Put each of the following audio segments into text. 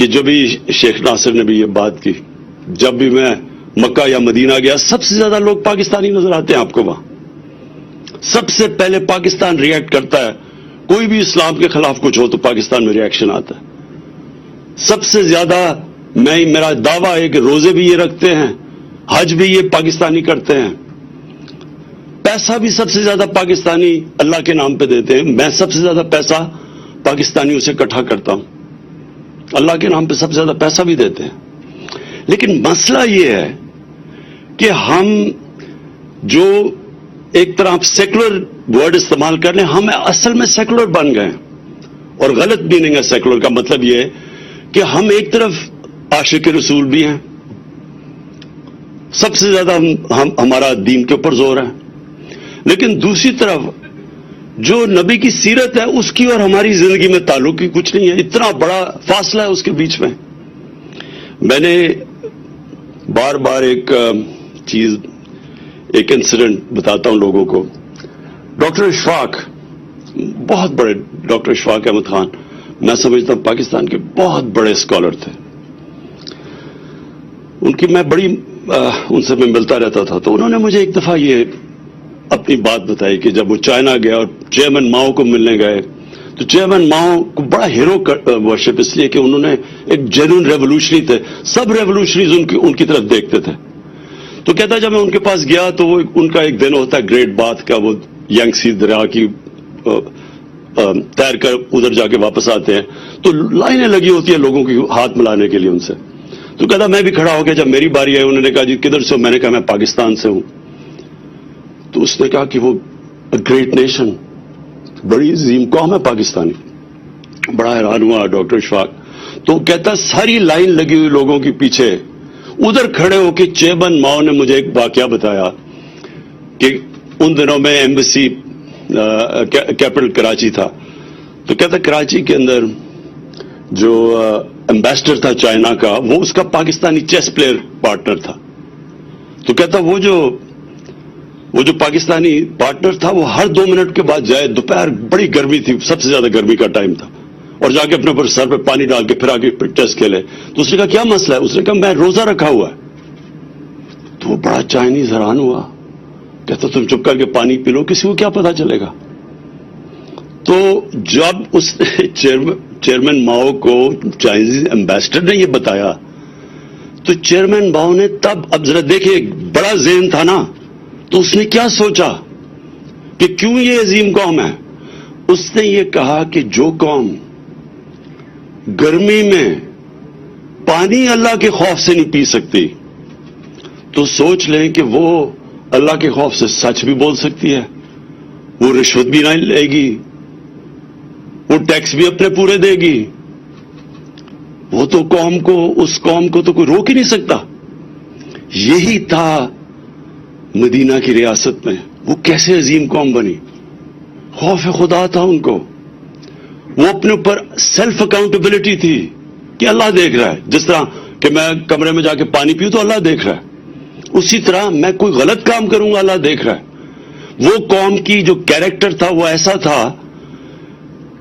کہ جو بھی شیخ ناصر نے بھی یہ بات کی، جب بھی میں مکہ یا مدینہ گیا سب سے زیادہ لوگ پاکستانی نظر آتے ہیں آپ کو وہاں. سب سے پہلے پاکستان ریئیکٹ کرتا ہے، کوئی بھی اسلام کے خلاف کچھ ہو تو پاکستان میں ریئیکشن آتا ہے. سب سے زیادہ میرا دعویٰ ہے کہ روزے بھی یہ رکھتے ہیں، حج بھی یہ پاکستانی کرتے ہیں، پیسہ بھی سب سے زیادہ پاکستانی اللہ کے نام پہ دیتے ہیں. میں سب سے زیادہ پیسہ پاکستانیوں سے اکٹھا کرتا ہوں، اللہ کے نام پہ سب سے زیادہ پیسہ بھی دیتے ہیں. لیکن مسئلہ یہ ہے کہ ہم جو ایک طرح آپ سیکولر ورڈ استعمال کر لیں، ہم اصل میں سیکولر بن گئے، اور غلط میننگ ہے سیکولر کا. مطلب یہ ہے کہ ہم ایک طرف عاشق رسول بھی ہیں، سب سے زیادہ ہمارا دین کے اوپر زور ہے، لیکن دوسری طرف جو نبی کی سیرت ہے اس کی اور ہماری زندگی میں تعلق ہی کچھ نہیں ہے. اتنا بڑا فاصلہ ہے اس کے بیچ میں. میں نے بار بار ایک چیز، ایک انسیڈنٹ بتاتا ہوں لوگوں کو. ڈاکٹر اشفاق، بہت بڑے ڈاکٹر اشفاق احمد خان، میں سمجھتا ہوں پاکستان کے بہت بڑے اسکالر تھے. ان کی میں بڑی ان سے میں ملتا رہتا تھا، تو انہوں نے مجھے ایک دفعہ یہ اپنی بات بتائی کہ جب وہ چائنا گیا اور چیئرمین ماؤ کو ملنے گئے تو چیئرمین ماؤ کو بڑا ہیرو ورشپ اس لیے کہ انہوں نے ایک جینوئن ریولوشنری تھے، سب ریولوشنریز ان کی طرف دیکھتے تھے. تو کہتا جب میں ان کے پاس گیا تو وہ ان کا ایک دن ہوتا ہے گریٹ بات کا، وہ یانگسی دریا کی تیر کر ادھر جا کے واپس آتے ہیں تو لائنیں لگی ہوتی ہیں لوگوں کی ہاتھ ملانے کے لیے ان سے. تو کہتا میں بھی کھڑا ہو گیا. جب میری باری آئی انہوں نے کہا جی کدھر سے ہو؟ میں نے کہا میں پاکستان سے ہوں. تو اس نے کہا کہ وہ گریٹ نیشن، بڑی عظیم قوم ہے پاکستانی. بڑا حیران ہوا ڈاکٹر اشفاق. تو کہتا ساری لائن لگی ہوئی لوگوں کے پیچھے ادھر کھڑے ہو کے چیئرمین ماؤ نے مجھے ایک واقعہ بتایا کہ ان دنوں میں ایمبیسی کیپٹل کراچی تھا. تو کہتا کراچی کے اندر جو ایمبیسڈر تھا چائنا کا، وہ اس کا پاکستانی چیس پلیئر پارٹنر تھا. تو کہتا وہ جو پاکستانی پارٹنر تھا وہ ہر 2 منٹ کے بعد جائے، دوپہر بڑی گرمی تھی، سب سے زیادہ گرمی کا ٹائم تھا، اور جا کے اپنے اوپر سر پہ پانی ڈال کے پھر آگے چیس کھیلے. تو اس نے کہا کیا مسئلہ ہے؟ اس نے کہا میں روزہ رکھا ہوا ہے. تو وہ بڑا چائنیز حیران ہوا. کہتا تم چپ کر کے پانی پی لو، کسی کو کیا پتا چلے گا. تو جب اس چیئرمین ماؤ کو چائنیز ایمبیسڈر نے یہ بتایا تو چیئرمین ماؤ نے اب ذرا دیکھیں بڑا ذہن تھا نا، تو اس نے کیا سوچا کہ کیوں یہ عظیم قوم ہے. اس نے یہ کہا کہ جو قوم گرمی میں پانی اللہ کے خوف سے نہیں پی سکتی تو سوچ لیں کہ وہ اللہ کے خوف سے سچ بھی بول سکتی ہے، وہ رشوت بھی نہ لے گی، وہ ٹیکس بھی اپنے پورے دے گی. وہ تو اس قوم کو تو کوئی روک ہی نہیں سکتا. یہی تھا مدینہ کی ریاست میں. وہ کیسے عظیم قوم بنی؟ خوف خدا تھا ان کو. وہ اپنے اوپر سیلف اکاؤنٹیبلٹی تھی کہ اللہ دیکھ رہا ہے. جس طرح کہ میں کمرے میں جا کے پانی پیوں تو اللہ دیکھ رہا ہے، اسی طرح میں کوئی غلط کام کروں گا اللہ دیکھ رہا ہے. وہ قوم کی جو کیریکٹر تھا وہ ایسا تھا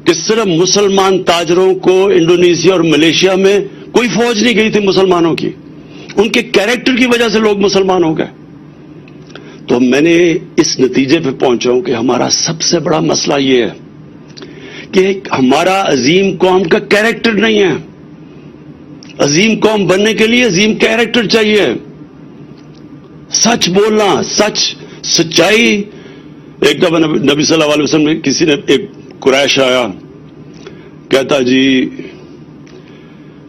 کہ صرف مسلمان تاجروں کو انڈونیشیا اور ملیشیا میں کوئی فوج نہیں گئی تھی مسلمانوں کی، ان کے کیریکٹر کی وجہ سے لوگ مسلمان ہو گئے. تو میں نے اس نتیجے پہ پہنچا ہوں کہ ہمارا سب سے بڑا مسئلہ یہ ہے کہ ہمارا عظیم قوم کا کیریکٹر نہیں ہے. عظیم قوم بننے کے لیے عظیم کیریکٹر چاہیے، سچ بولنا، سچائی. ایک دفعہ نبی صلی اللہ علیہ وسلم نے کسی نے ایک قریش آیا، کہتا جی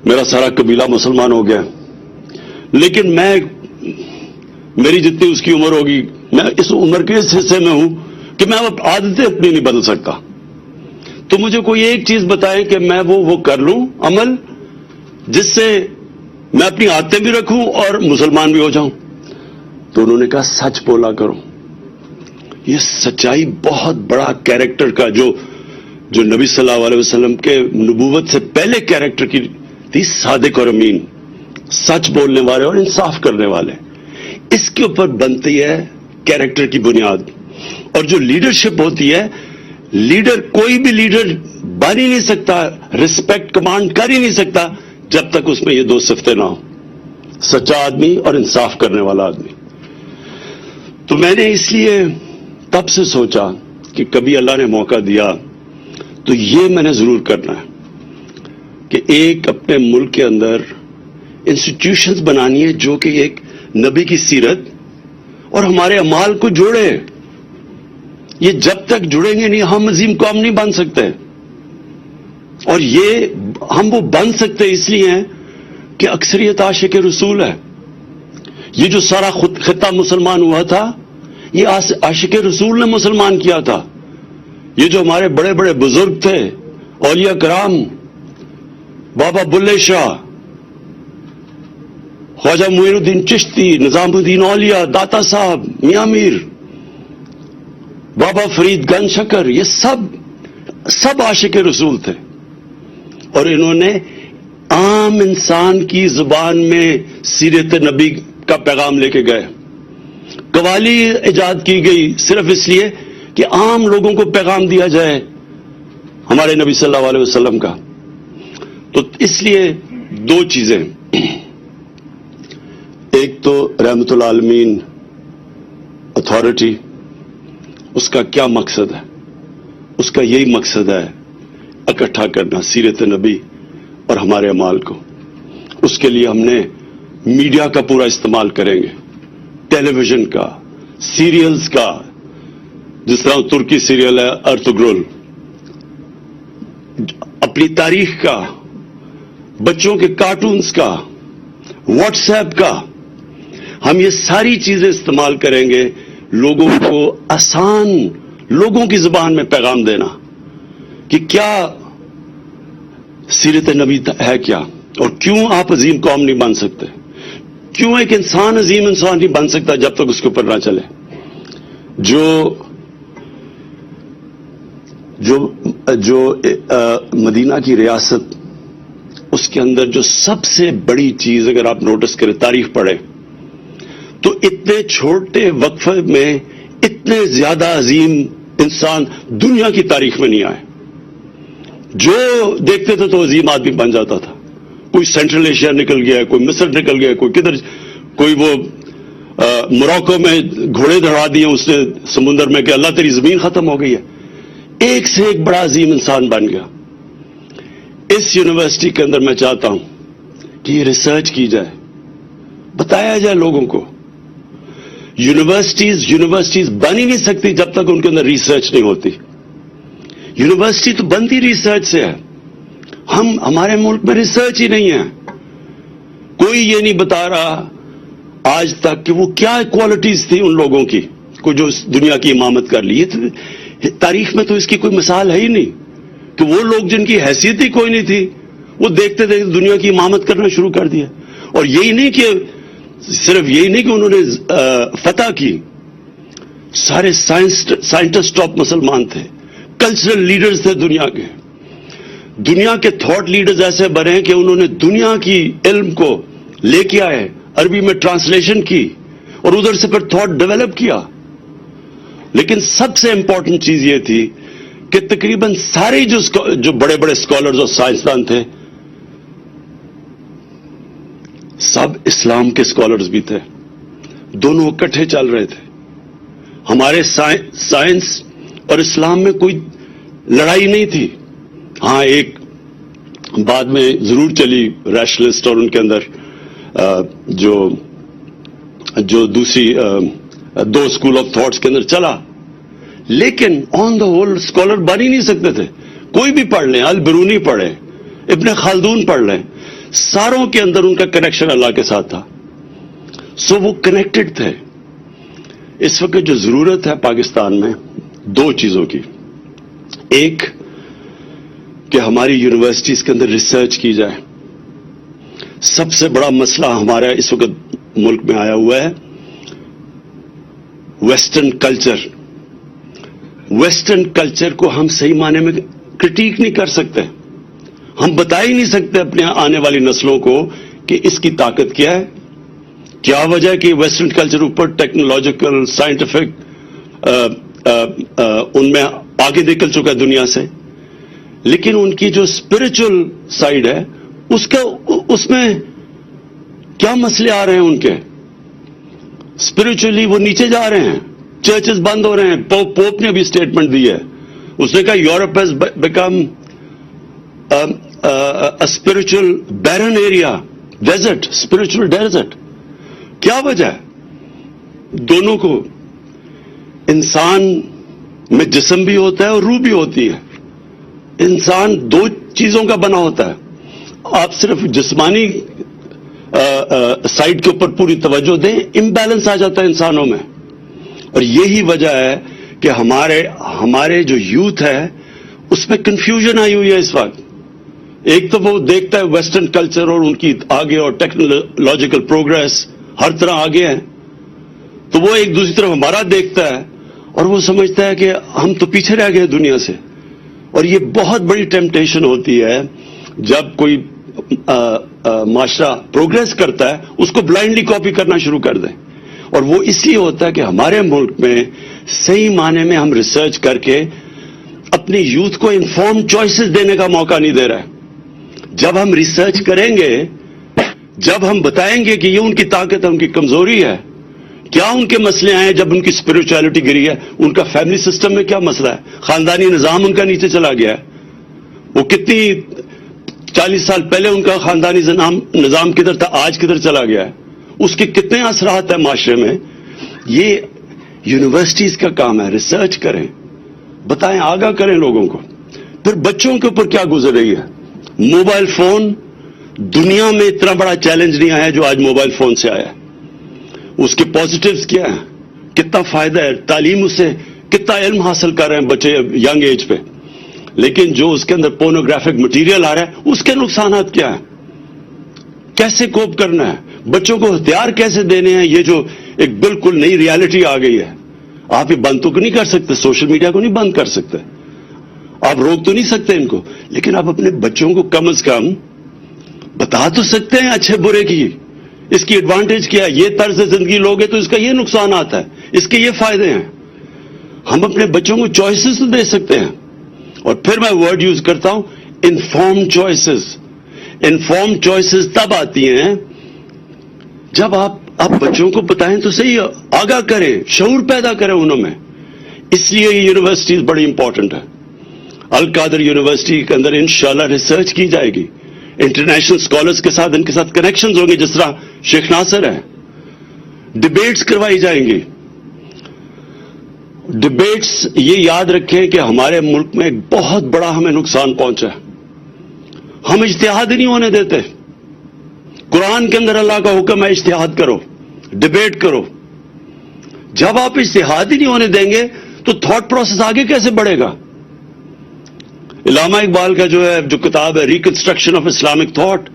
میرا سارا قبیلہ مسلمان ہو گیا، لیکن میری جتنی اس کی عمر ہوگی میں اس عمر کے اس حصے میں ہوں کہ میں اب عادتیں اپنی نہیں بدل سکتا. تو مجھے کوئی ایک چیز بتائیں کہ میں وہ کر لوں عمل جس سے میں اپنی عادتیں بھی رکھوں اور مسلمان بھی ہو جاؤں. تو انہوں نے کہا سچ بولا کرو. یہ سچائی بہت بڑا کیریکٹر کا جو نبی صلی اللہ علیہ وسلم کے نبوت سے پہلے کیریکٹر کی تھی، صادق اور امین، سچ بولنے والے اور انصاف کرنے والے. اس کے اوپر بنتی ہے کیریکٹر کی بنیاد. اور جو لیڈرشپ ہوتی ہے، کوئی بھی لیڈر بن ہی نہیں سکتا، رسپیکٹ کمانڈ کر ہی نہیں سکتا جب تک اس میں یہ 2 صفتیں نہ ہوں، سچا آدمی اور انصاف کرنے والا آدمی. تو میں نے اس لیے تب سے سوچا کہ کبھی اللہ نے موقع دیا تو یہ میں نے ضرور کرنا ہے کہ ایک اپنے ملک کے اندر انسٹیٹیوشنز بنانی ہے جو کہ ایک نبی کی سیرت اور ہمارے اعمال کو جوڑے. یہ جب تک جڑیں گے نہیں ہم عظیم قوم نہیں بن سکتے. اور یہ ہم وہ بن سکتے اس لیے ہیں کہ اکثریت عاشق رسول ہے. یہ جو سارا خطہ مسلمان ہوا تھا یہ عاشق رسول نے مسلمان کیا تھا. یہ جو ہمارے بڑے بڑے بزرگ تھے، اولیاء کرام، بابا بلے شاہ، خواجہ معین الدین چشتی، نظام الدین اولیاء، داتا صاحب، میاں میر، بابا فرید گنج شکر، یہ سب عاشق رسول تھے. اور انہوں نے عام انسان کی زبان میں سیرت نبی کا پیغام لے کے گئے. قوالی ایجاد کی گئی صرف اس لیے کہ عام لوگوں کو پیغام دیا جائے ہمارے نبی صلی اللہ علیہ وسلم کا. تو اس لیے 2 چیزیں، ایک تو رحمت العالمین اتھارٹی، اس کا کیا مقصد ہے؟ اس کا یہی مقصد ہے اکٹھا کرنا سیرت نبی اور ہمارے اعمال کو. اس کے لیے ہم نے میڈیا کا پورا استعمال کریں گے، ٹیلی ویژن کا، سیریلز کا، جس طرح ترکی سیریل ہے ارتگرل، اپنی تاریخ کا، بچوں کے کارٹونز کا، واٹس ایپ کا. ہم یہ ساری چیزیں استعمال کریں گے لوگوں کو آسان لوگوں کی زبان میں پیغام دینا کہ کیا سیرت نبی ہے کیا، اور کیوں آپ عظیم قوم نہیں بن سکتے، کیوں ایک انسان عظیم انسان نہیں بن سکتا جب تک اس کے اوپر نہ چلے. جو مدینہ کی ریاست، اس کے اندر جو سب سے بڑی چیز اگر آپ نوٹس کریں، تاریخ پڑھیں تو اتنے چھوٹے وقفے میں اتنے زیادہ عظیم انسان دنیا کی تاریخ میں نہیں آئے. جو دیکھتے تھے تو عظیم آدمی بن جاتا تھا. کوئی سینٹرل ایشیا نکل گیا، کوئی مصر نکل گیا، کوئی کدھر، کوئی وہ موراکو میں گھوڑے دڑا دیے اس نے سمندر میں کہ اللہ تیری زمین ختم ہو گئی ہے. ایک سے ایک بڑا عظیم انسان بن گیا. اس یونیورسٹی کے اندر میں چاہتا ہوں کہ یہ ریسرچ کی جائے، بتایا جائے لوگوں کو. یونیورسٹیز بن ہی نہیں سکتی جب تک ان کے اندر ریسرچ نہیں ہوتی. یونیورسٹی تو بنتی ریسرچ سے ہے. ہمارے ملک میں ریسرچ ہی نہیں ہے. کوئی یہ نہیں بتا رہا آج تک کہ وہ کیا کوالٹیز تھی ان لوگوں کی کو جو اس دنیا کی امامت کر لی. تاریخ میں تو اس کی کوئی مثال ہے ہی نہیں کہ وہ لوگ جن کی حیثیت ہی کوئی نہیں تھی وہ دیکھتے دیکھتے دنیا کی امامت کرنا شروع کر دیا. اور یہی نہیں کہ صرف یہی نہیں کہ انہوں نے فتح کی، سارے سائنٹسٹ ٹاپ مسلمان تھے، کلچرل لیڈرز تھے دنیا کے. دنیا کے تھاٹ لیڈرز ایسے بنے کہ انہوں نے دنیا کی علم کو لے کے آئے، عربی میں ٹرانسلیشن کی اور ادھر سے پھر تھاٹ ڈیولپ کیا. لیکن سب سے امپورٹنٹ چیز یہ تھی کہ تقریباً سارے جو بڑے بڑے اسکالرز اور سائنسدان تھے سب اسلام کے اسکالرز بھی تھے. دونوں اکٹھے چل رہے تھے. ہمارے سائنس اور اسلام میں کوئی لڑائی نہیں تھی. ہاں ایک بعد میں ضرور چلی ریشنلسٹ اور ان کے اندر جو دوسری 2 اسکول آف تھاٹس کے اندر چلا، لیکن آن دا ہول اسکالر بن ہی نہیں سکتے تھے. کوئی بھی پڑھ لیں، البرونی پڑھیں، ابن خلدون پڑھ لیں، ساروں کے اندر ان کا کنیکشن اللہ کے ساتھ تھا. سو وہ کنیکٹڈ تھے. اس وقت جو ضرورت ہے پاکستان میں 2 چیزوں کی. ایک کہ ہماری یونیورسٹیز کے اندر ریسرچ کی جائے. سب سے بڑا مسئلہ ہمارا اس وقت ملک میں آیا ہوا ہے ویسٹرن کلچر. ویسٹرن کلچر کو ہم صحیح معنی میں کرٹیک نہیں کر سکتے. ہم بتا ہی نہیں سکتے اپنے آنے والی نسلوں کو کہ اس کی طاقت کیا ہے، کیا وجہ ہے کہ ویسٹرن کلچر اوپر ٹیکنالوجیکل سائنٹیفک ان میں آگے نکل چکا ہے دنیا سے، لیکن ان کی جو اسپرچل سائڈ ہے اس میں کیا مسئلے آ رہے ہیں ان کے؟ اسپرچولی وہ نیچے جا رہے ہیں, چرچز بند ہو رہے ہیں. پوپ نے بھی اسٹیٹمنٹ دی ہے, اس نے کہا Europe has become spiritual barren area, desert, spiritual desert. کیا وجہ ہے؟ دونوں کو, انسان میں جسم بھی ہوتا ہے اور روح بھی ہوتی ہے. انسان دو چیزوں کا بنا ہوتا ہے. آپ صرف جسمانی سائڈ کے اوپر پوری توجہ دیں, امبیلنس آ جاتا ہے انسانوں میں. اور یہی وجہ ہے کہ ہمارے جو یوتھ ہے اس میں کنفیوژن آئی ہوئی ہے اس وقت. ایک تو وہ دیکھتا ہے ویسٹرن کلچر اور ان کی آگے اور ٹیکنالوجیکل پروگرس ہر طرح آگے ہیں, تو وہ ایک دوسری طرف ہمارا دیکھتا ہے اور وہ سمجھتا ہے کہ ہم تو پیچھے رہ گئے دنیا سے. اور یہ بہت بڑی ٹیمپٹیشن ہوتی ہے جب کوئی معاشرہ پروگرس کرتا ہے اس کو بلائنڈلی کاپی کرنا شروع کر دیں. اور وہ اس لیے ہوتا ہے کہ ہمارے ملک میں صحیح معنی میں ہم ریسرچ کر کے اپنی یوتھ کو انفارم چوائسز دینے کا موقع نہیں دے رہے. جب ہم ریسرچ کریں گے, جب ہم بتائیں گے کہ یہ ان کی طاقت ہے, ان کی کمزوری ہے, کیا ان کے مسئلے آئے جب ان کی اسپرچولیٹی گری ہے, ان کا فیملی سسٹم میں کیا مسئلہ ہے, خاندانی نظام ان کا نیچے چلا گیا ہے, وہ کتنی 40 سال پہلے ان کا خاندانی نظام کدھر تھا, آج کدھر چلا گیا ہے, اس کے کتنے اثرات ہیں معاشرے میں. یہ یونیورسٹیز کا کام ہے, ریسرچ کریں, بتائیں, آگاہ کریں لوگوں کو. پھر بچوں کے اوپر کیا گزر رہی ہے. موبائل فون, دنیا میں اتنا بڑا چیلنج نہیں آیا جو آج موبائل فون سے آیا ہے. اس کے پازیٹیوز کیا ہیں, کتنا فائدہ ہے, تعلیم اس سے کتنا علم حاصل کر رہے ہیں بچے ینگ ایج پہ. لیکن جو اس کے اندر پورنوگرافک مٹیریل آ رہا ہے اس کے نقصانات کیا ہیں, کیسے کوپ کرنا ہے, بچوں کو ہتھیار کیسے دینے ہیں. یہ جو ایک بالکل نئی ریالٹی آ گئی ہے, آپ یہ بند تو نہیں کر سکتے, سوشل میڈیا کو نہیں بند کر سکتے, آپ روک تو نہیں سکتے ان کو, لیکن آپ اپنے بچوں کو کم از کم بتا تو سکتے ہیں اچھے برے کی, اس کی ایڈوانٹیج کیا ہے, یہ طرز زندگی لوگے تو اس کا یہ نقصانات ہے, اس کے یہ فائدے ہیں. ہم اپنے بچوں کو چوائسز تو دے سکتے ہیں. اور پھر میں ورڈ یوز کرتا ہوں, انفارم چوائسز. انفارم چوائسز تب آتی ہیں جب آپ بچوں کو بتائیں تو صحیح, آگاہ کریں, شعور پیدا کریں انہوں میں. اس لیے یہ یونیورسٹیز بڑی امپورٹنٹ ہے. القادر یونیورسٹی کے اندر انشاءاللہ ریسرچ کی جائے گی, انٹرنیشنل اسکالرز کے ساتھ ان کے ساتھ کنیکشنز ہوں گے, جس طرح شیخ ناصر ہے. ڈبیٹس کروائی جائیں گی. ڈبیٹس, یہ یاد رکھیں کہ ہمارے ملک میں ایک بہت بڑا ہمیں نقصان پہنچا ہے. ہم اجتہاد ہی نہیں ہونے دیتے. قرآن کے اندر اللہ کا حکم ہے اجتہاد کرو, ڈبیٹ کرو. جب آپ اجتہاد ہی نہیں ہونے دیں گے تو تھاٹ پروسیس آگے کیسے بڑھے گا. علامہ اقبال کا جو کتاب ہے ریکنسٹرکشن آف اسلامک تھاٹ,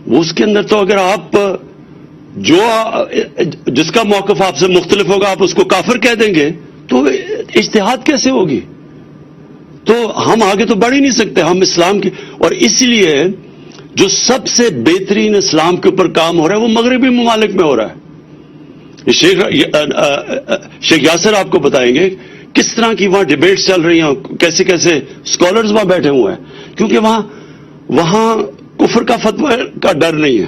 وہ اس کے اندر تو اگر آپ جس کا موقف آپ سے مختلف ہوگا آپ اس کو کافر کہہ دیں گے تو اجتہاد کیسے ہوگی. تو ہم آگے تو بڑھ ہی نہیں سکتے. ہم اسلام کی, اور اس لیے جو سب سے بہترین اسلام کے اوپر کام ہو رہا ہے وہ مغربی ممالک میں ہو رہا ہے. شیخ یاسر آپ کو بتائیں گے کس طرح کی وہاں ڈیبیٹس چل رہی ہیں, کیسے کیسے اسکالرز وہاں بیٹھے ہوئے ہیں, کیونکہ وہاں کفر کا فتوی کا ڈر نہیں ہے.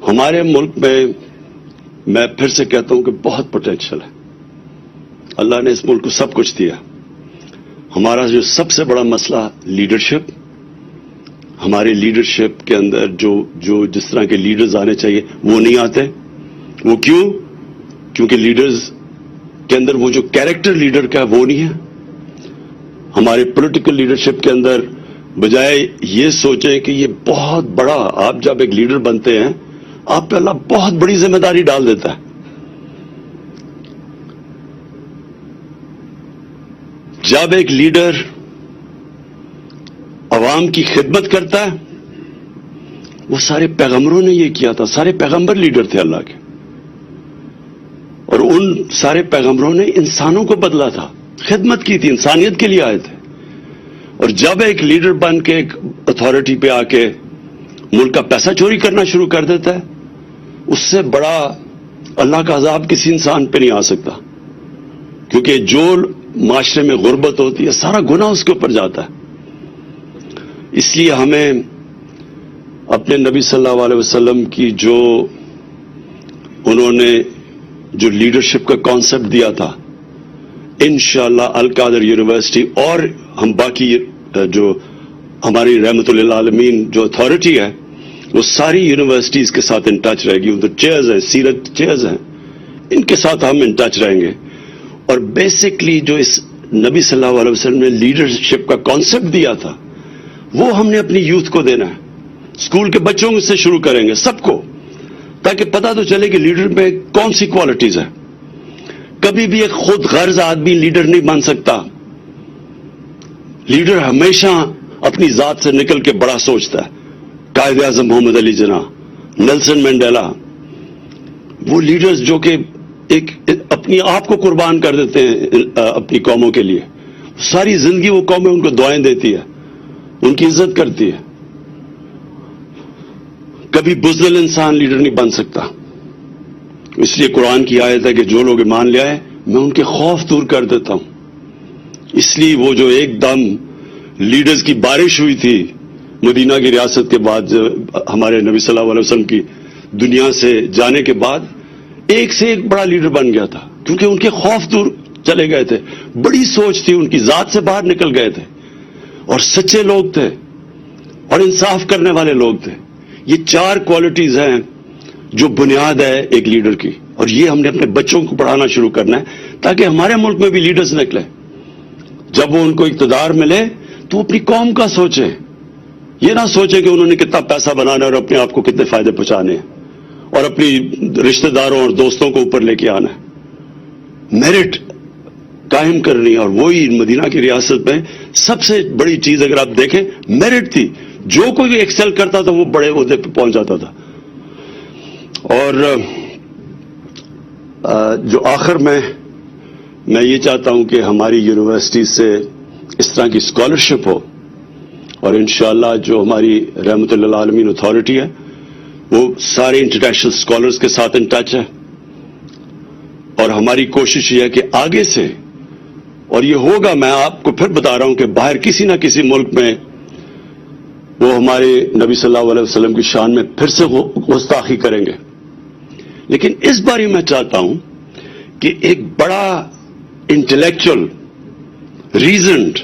ہمارے ملک میں پھر سے کہتا ہوں کہ بہت پوٹینشل ہے. اللہ نے اس ملک کو سب کچھ دیا. ہمارا جو سب سے بڑا مسئلہ لیڈرشپ, ہمارے لیڈرشپ کے اندر جو جس طرح کے لیڈرز آنے چاہیے وہ نہیں آتے. وہ کیوں؟ کیونکہ لیڈرز کے اندر وہ جو کیریکٹر لیڈر کا ہے وہ نہیں ہے. ہمارے پولیٹیکل لیڈرشپ کے اندر بجائے یہ سوچیں کہ یہ بہت بڑا, آپ جب ایک لیڈر بنتے ہیں آپ پہ اللہ بہت بڑی ذمہ داری ڈال دیتا ہے. جب ایک لیڈر عوام کی خدمت کرتا ہے, وہ سارے پیغمبروں نے یہ کیا تھا, سارے پیغمبر لیڈر تھے اللہ کے, اور ان سارے پیغمبروں نے انسانوں کو بدلا تھا, خدمت کی تھی, انسانیت کے لیے آئے تھے. اور جب ایک لیڈر بن کے ایک اتھارٹی پہ آ کے ملک کا پیسہ چوری کرنا شروع کر دیتا ہے, اس سے بڑا اللہ کا عذاب کسی انسان پہ نہیں آ سکتا. کیونکہ جو معاشرے میں غربت ہوتی ہے سارا گناہ اس کے اوپر جاتا ہے. اس لیے ہمیں اپنے نبی صلی اللہ علیہ وسلم کی جو انہوں نے جو لیڈرشپ کا کانسیپٹ دیا تھا، انشاءاللہ القادر یونیورسٹی اور ہم باقی جو ہماری رحمت للعالمین جو اتھارٹی ہے وہ ساری یونیورسٹیز کے ساتھ ان ٹچ رہے گی. ادھر چیئرز ہیں، سیرت چیئرز ہیں، ان کے ساتھ ہم ان ٹچ رہیں گے. اور بیسکلی جو اس نبی صلی اللہ علیہ وسلم نے لیڈرشپ کا کانسیپٹ دیا تھا وہ ہم نے اپنی یوتھ کو دینا ہے. اسکول کے بچوں سے شروع کریں گے سب کو، تاکہ پتہ تو چلے کہ لیڈر میں کون سی کوالٹیز ہیں. کبھی بھی ایک خود غرض آدمی لیڈر نہیں بن سکتا. لیڈر ہمیشہ اپنی ذات سے نکل کے بڑا سوچتا ہے. قائد اعظم محمد علی جناح، نیلسن مینڈیلا، وہ لیڈرز جو کہ ایک اپنی آپ کو قربان کر دیتے ہیں اپنی قوموں کے لیے. ساری زندگی وہ قومیں ان کو دعائیں دیتی ہے، ان کی عزت کرتی ہے. کبھی بزدل انسان لیڈر نہیں بن سکتا. اس لیے قرآن کی آیت ہے کہ جو لوگ ایمان لے آئے میں ان کے خوف دور کر دیتا ہوں. اس لیے وہ جو ایک دم لیڈرز کی بارش ہوئی تھی مدینہ کی ریاست کے بعد، ہمارے نبی صلی اللہ علیہ وسلم کی دنیا سے جانے کے بعد، ایک سے ایک بڑا لیڈر بن گیا تھا، کیونکہ ان کے خوف دور چلے گئے تھے. بڑی سوچ تھی ان کی، ذات سے باہر نکل گئے تھے، اور سچے لوگ تھے اور انصاف کرنے والے لوگ تھے. یہ 4 کوالٹیز ہیں جو بنیاد ہے ایک لیڈر کی، اور یہ ہم نے اپنے بچوں کو پڑھانا شروع کرنا ہے تاکہ ہمارے ملک میں بھی لیڈرز نکلے. جب وہ ان کو اقتدار ملے تو اپنی قوم کا سوچیں، یہ نہ سوچیں کہ انہوں نے کتنا پیسہ بنانا ہے اور اپنے آپ کو کتنے فائدے پہنچانے ہیں اور اپنی رشتہ داروں اور دوستوں کو اوپر لے کے آنا ہے. میرٹ قائم کرنی ہے، اور وہی مدینہ کی ریاست میں سب سے بڑی چیز اگر آپ دیکھیں میرٹ تھی. جو کوئی ایکسل کرتا تھا وہ بڑے عہدے پہ پہنچ جاتا تھا. اور جو آخر میں یہ چاہتا ہوں کہ ہماری یونیورسٹی سے اس طرح کی اسکالرشپ ہو، اور انشاءاللہ جو ہماری رحمت للعالمین اتھارٹی ہے وہ سارے انٹرنیشنل اسکالرز کے ساتھ ان ٹچ ہے. اور ہماری کوشش یہ ہے کہ آگے سے، اور یہ ہوگا، میں آپ کو پھر بتا رہا ہوں کہ باہر کسی نہ کسی ملک میں وہ ہمارے نبی صلی اللہ علیہ وسلم کی شان میں پھر سے گستاخی کریں گے. لیکن اس باری میں چاہتا ہوں کہ ایک بڑا انٹلیکچوئل، ریزنڈ،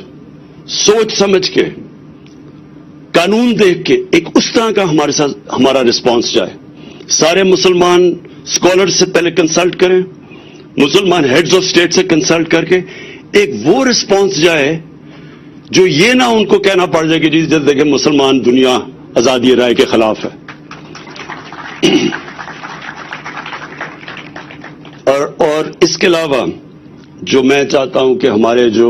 سوچ سمجھ کے، قانون دیکھ کے ایک اس طرح کا ہمارے ساتھ ہمارا رسپانس جائے. سارے مسلمان اسکالر سے پہلے کنسلٹ کریں، مسلمان ہیڈز آف اسٹیٹ سے کنسلٹ کر کے ایک وہ رسپانس جائے جو یہ نہ ان کو کہنا پڑ جائے کہ جی دیکھیں مسلمان دنیا آزادی رائے کے خلاف ہے. اور اس کے علاوہ جو میں چاہتا ہوں کہ ہمارے جو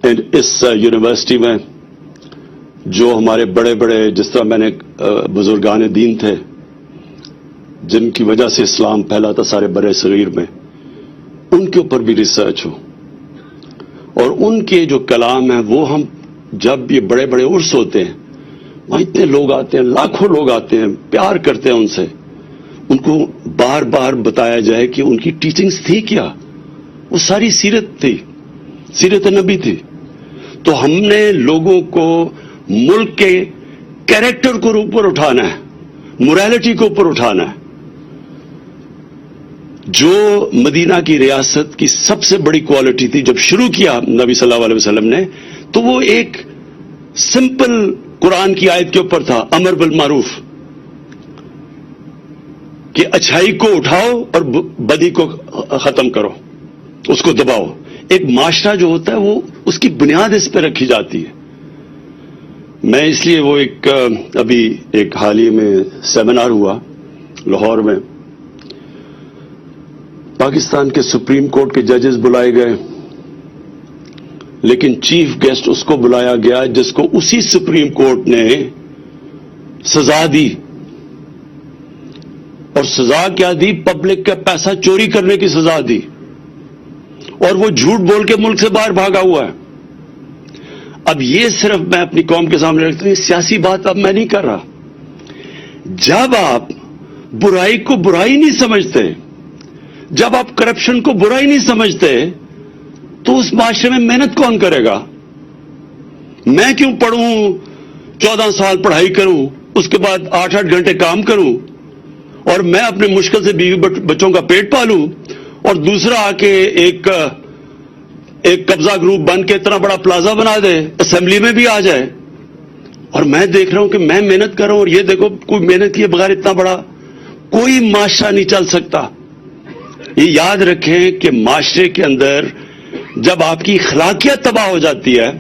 اس یونیورسٹی میں جو ہمارے بڑے بڑے، جس طرح میں نے بزرگان دین تھے جن کی وجہ سے اسلام پھیلا تھا سارے برے صغیر میں، ان کے اوپر بھی ریسرچ ہو، اور ان کے جو کلام ہیں وہ ہم جب یہ بڑے بڑے عرس ہوتے ہیں وہاں اتنے لوگ آتے ہیں، لاکھوں لوگ آتے ہیں، پیار کرتے ہیں ان سے، ان کو بار بار بتایا جائے کہ ان کی ٹیچنگز تھی کیا. وہ ساری سیرت تھی، سیرت نبی تھی. تو ہم نے لوگوں کو ملک کے کیریکٹر کو اوپر اٹھانا ہے، موریلٹی کو اوپر اٹھانا ہے. جو مدینہ کی ریاست کی سب سے بڑی کوالٹی تھی جب شروع کیا نبی صلی اللہ علیہ وسلم نے، تو وہ ایک سمپل قرآن کی آیت کے اوپر تھا، امر بالمعروف، کہ اچھائی کو اٹھاؤ اور بدی کو ختم کرو، اس کو دباؤ. ایک معاشرہ جو ہوتا ہے وہ اس کی بنیاد اس پہ رکھی جاتی ہے. میں اس لیے وہ ابھی ایک حال ہی میں سیمینار ہوا لاہور میں، پاکستان کے سپریم کورٹ کے ججز بلائے گئے، لیکن چیف گیسٹ اس کو بلایا گیا جس کو اسی سپریم کورٹ نے سزا دی. اور سزا کیا دی؟ پبلک کا پیسہ چوری کرنے کی سزا دی، اور وہ جھوٹ بول کے ملک سے باہر بھاگا ہوا ہے. اب یہ صرف میں اپنی قوم کے سامنے رکھتا ہوں، یہ سیاسی بات اب میں نہیں کر رہا. جب آپ برائی کو برائی نہیں سمجھتے، جب آپ کرپشن کو برائی نہیں سمجھتے، تو اس معاشرے میں محنت کون کرے گا؟ میں کیوں پڑھوں، 14 سال پڑھائی کروں اس کے بعد 8-8 گھنٹے کام کروں اور میں اپنے مشکل سے بیوی بچوں کا پیٹ پالوں اور دوسرا آ کے ایک قبضہ گروپ بن کے اتنا بڑا پلازا بنا دے, اسمبلی میں بھی آ جائے, اور میں دیکھ رہا ہوں کہ میں محنت کر رہا ہوں اور یہ دیکھو کوئی محنت کیے بغیر اتنا بڑا کوئی معاشرہ نہیں چل سکتا. یہ یاد رکھیں کہ معاشرے کے اندر جب آپ کی اخلاقیات تباہ ہو جاتی ہے,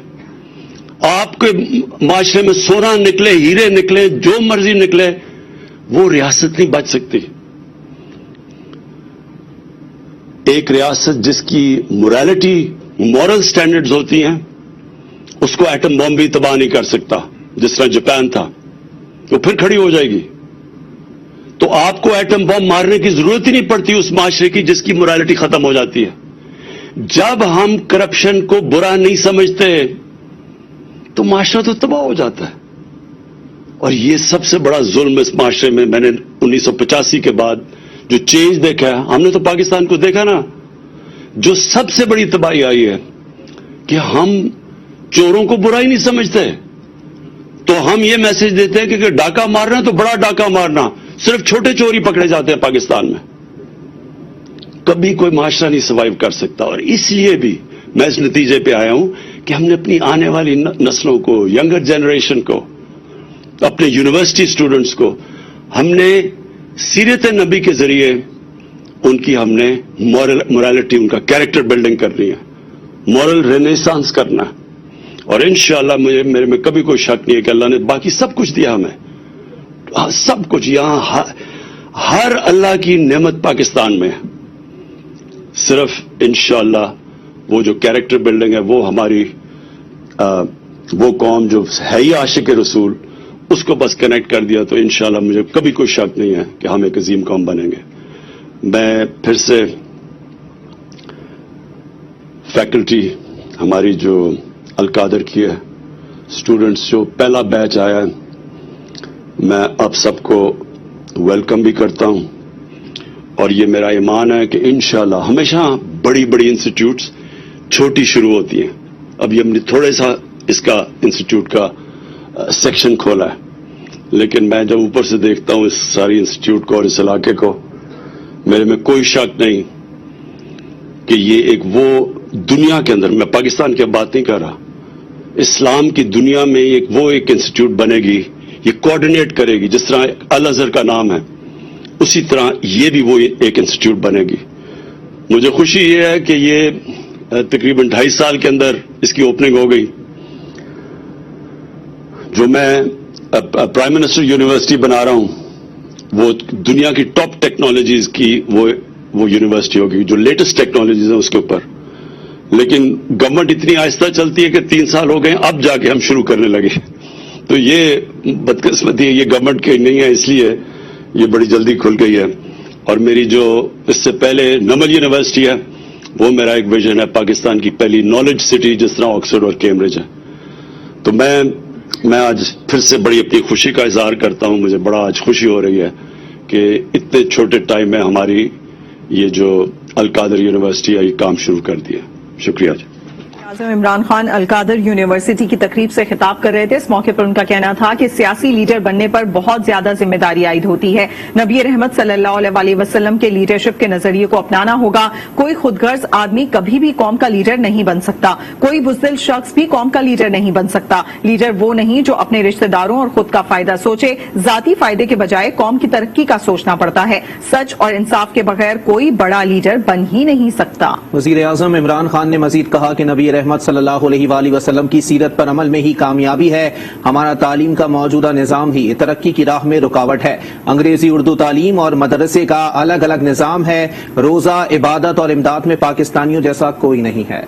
آپ کے معاشرے میں سونا نکلے, ہیرے نکلے, جو مرضی نکلے, وہ ریاست نہیں بچ سکتی. ایک ریاست جس کی موریلٹی, مورل سٹینڈرڈز ہوتی ہیں, اس کو ایٹم بم بھی تباہ نہیں کر سکتا. جس طرح جاپان تھا, وہ پھر کھڑی ہو جائے گی. تو آپ کو ایٹم بم مارنے کی ضرورت ہی نہیں پڑتی اس معاشرے کی جس کی موریلٹی ختم ہو جاتی ہے. جب ہم کرپشن کو برا نہیں سمجھتے تو معاشرہ تو تباہ ہو جاتا ہے. اور یہ سب سے بڑا ظلم اس معاشرے میں میں نے 1985 کے بعد جو چینج دیکھا ہے, ہم نے تو پاکستان کو دیکھا نا, جو سب سے بڑی تباہی آئی ہے کہ ہم چوروں کو برا ہی نہیں سمجھتے. تو ہم یہ میسج دیتے ہیں کہ ڈاکہ مارنا تو بڑا ڈاکہ مارنا, صرف چھوٹے چور ہی پکڑے جاتے ہیں پاکستان میں. کبھی کوئی معاشرہ نہیں سروائیو کر سکتا. اور اس لیے بھی میں اس نتیجے پہ آیا ہوں کہ ہم نے اپنی آنے والی نسلوں کو, ینگر جنریشن کو, اپنے یونیورسٹی اسٹوڈنٹس کو, ہم نے سیرت نبی کے ذریعے ان کی ہم نے مورالٹی, ان کا کیریکٹر بلڈنگ کرنی ہے, مورل رینیسانس کرنا ہے. اور انشاءاللہ میرے میں کبھی کوئی شک نہیں ہے کہ اللہ نے باقی سب کچھ دیا ہمیں, سب کچھ. یہاں ہر اللہ کی نعمت پاکستان میں ہے. صرف انشاءاللہ وہ جو کیریکٹر بلڈنگ ہے, وہ ہماری وہ قوم جو ہے ہی عاشق رسول, اس کو بس کنیکٹ کر دیا تو انشاءاللہ مجھے کبھی کوئی شک نہیں ہے کہ ہم ایک عظیم قوم بنیں گے. میں پھر سے فیکلٹی ہماری جو القادر کی ہے, اسٹوڈنٹس جو پہلا بیچ آیا ہے, میں اب سب کو ویلکم بھی کرتا ہوں. اور یہ میرا ایمان ہے کہ انشاءاللہ ہمیشہ بڑی بڑی انسٹیٹیوٹس چھوٹی شروع ہوتی ہیں. ابھی ہم نے تھوڑے سا اس کا انسٹیٹیوٹ کا سیکشن کھولا ہے, لیکن میں جب اوپر سے دیکھتا ہوں اس ساری انسٹیٹیوٹ کو اور اس علاقے کو, میرے میں کوئی شک نہیں کہ یہ ایک وہ دنیا کے اندر, میں پاکستان کی بات نہیں کر رہا, اسلام کی دنیا میں وہ ایک انسٹیٹیوٹ بنے گی, یہ کوآرڈینیٹ کرے گی. جس طرح الازہر کا نام ہے, اسی طرح یہ بھی وہ ایک انسٹیٹیوٹ بنے گی. مجھے خوشی یہ ہے کہ یہ تقریباً 2.5 سال کے اندر اس کی اوپننگ ہو گئی. جو میں پرائم منسٹر یونیورسٹی بنا رہا ہوں, وہ دنیا کی ٹاپ ٹیکنالوجیز کی وہ یونیورسٹی ہوگی, جو لیٹسٹ ٹیکنالوجیز ہیں اس کے اوپر. لیکن گورنمنٹ اتنی آہستہ چلتی ہے کہ 3 سال ہو گئے, اب جا کے ہم شروع کرنے لگے. تو یہ بدقسمتی ہے, یہ گورنمنٹ کی نہیں ہے, اس لیے یہ بڑی جلدی کھل گئی ہے. اور میری جو اس سے پہلے نمل یونیورسٹی ہے, وہ میرا ایک ویژن ہے, پاکستان کی پہلی نالج سٹی جس طرح آکسفورڈ اور کیمبرج ہے. تو میں آج پھر سے بڑی اپنی خوشی کا اظہار کرتا ہوں. مجھے بڑا آج خوشی ہو رہی ہے کہ اتنے چھوٹے ٹائم میں ہماری یہ جو القادر یونیورسٹی ہے یہ کام شروع کر دیا. شکریہ جی. اعظم عمران خان القادر یونیورسٹی کی تقریب سے خطاب کر رہے تھے. اس موقع پر ان کا کہنا تھا کہ سیاسی لیڈر بننے پر بہت زیادہ ذمہ داری عائد ہوتی ہے. نبی رحمت صلی اللہ علیہ وسلم کے لیڈرشپ کے نظریے کو اپنانا ہوگا. کوئی خود غرض آدمی کبھی بھی قوم کا لیڈر نہیں بن سکتا. کوئی بزدل شخص بھی قوم کا لیڈر نہیں بن سکتا. لیڈر وہ نہیں جو اپنے رشتہ داروں اور خود کا فائدہ سوچے. ذاتی فائدے کے بجائے قوم کی ترقی کا سوچنا پڑتا ہے. سچ اور انصاف کے بغیر کوئی بڑا لیڈر بن ہی نہیں سکتا. وزیر اعظم عمران خان نے مزید کہا کہ نبی رحمت صلی اللہ علیہ وآلہ وسلم کی سیرت پر عمل میں ہی کامیابی ہے. ہمارا تعلیم کا موجودہ نظام ہی ترقی کی راہ میں رکاوٹ ہے. انگریزی اردو تعلیم اور مدرسے کا الگ الگ نظام ہے. روزہ عبادت اور امداد میں پاکستانیوں جیسا کوئی نہیں ہے.